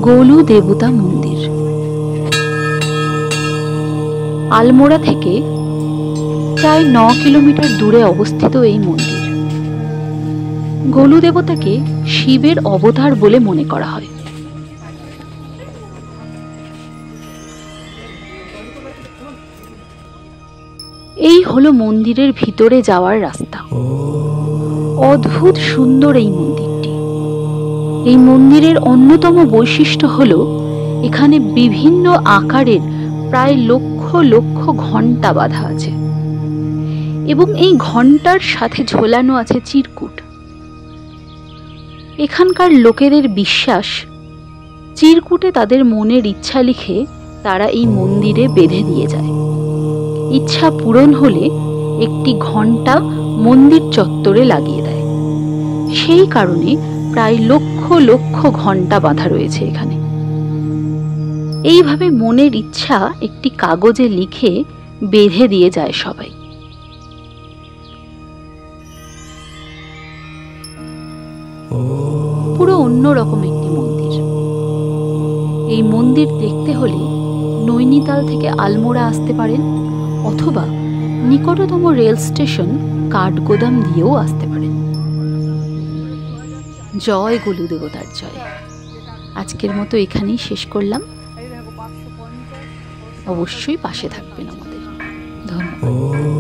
গোলু দেবতা মন্দির। আলমোড়া থেকে প্রায় 9 কিলোমিটার দূরে অবস্থিত এই মন্দির। গোলু দেবতাকে শিবের অবতার বলে মনে করা হয়। এই হলো মন্দিরের ভিতরে যাওয়ার রাস্তা। অদ্ভুত সুন্দর এই মন্দিরটি। এই মন্দিরের অন্যতম বৈশিষ্ট্য হলো এখানে বিভিন্ন আকারের প্রায় লক্ষ লক্ষ ঘণ্টা বাঁধা আছে এবং এই ঘণ্টার সাথে ঝোলানো আছে চিরকুট। এখানকার লোকেদের বিশ্বাস, চিরকুটে তাদের মনের ইচ্ছা লিখে তারা এই মন্দিরে বেঁধে দিয়ে যায়। ইচ্ছা পূরণ হলে একটি ঘণ্টা মন্দির চত্বরে লাগিয়ে দেয়। সেই কারণে প্রায় লক্ষ লক্ষ ঘণ্টা বাঁধা রয়েছে এখানে। এইভাবে মনের ইচ্ছা একটি কাগজে লিখে বেঁধে দিয়ে যায় সবাই। পুরো অন্যরকম একটি মন্দির। এই মন্দির দেখতে হলে নৈনিতাল থেকে আলমোড়া আসতে পারেন, অথবা নিকটতম রেল স্টেশন কাঠগোদাম দিয়েও আসতে পারেন। জয় গোলু দেবতার জয়। আজকের মতো এখানেই শেষ করলাম। অবশ্যই পাশে থাকবেন আমাদের। ধন্যবাদ।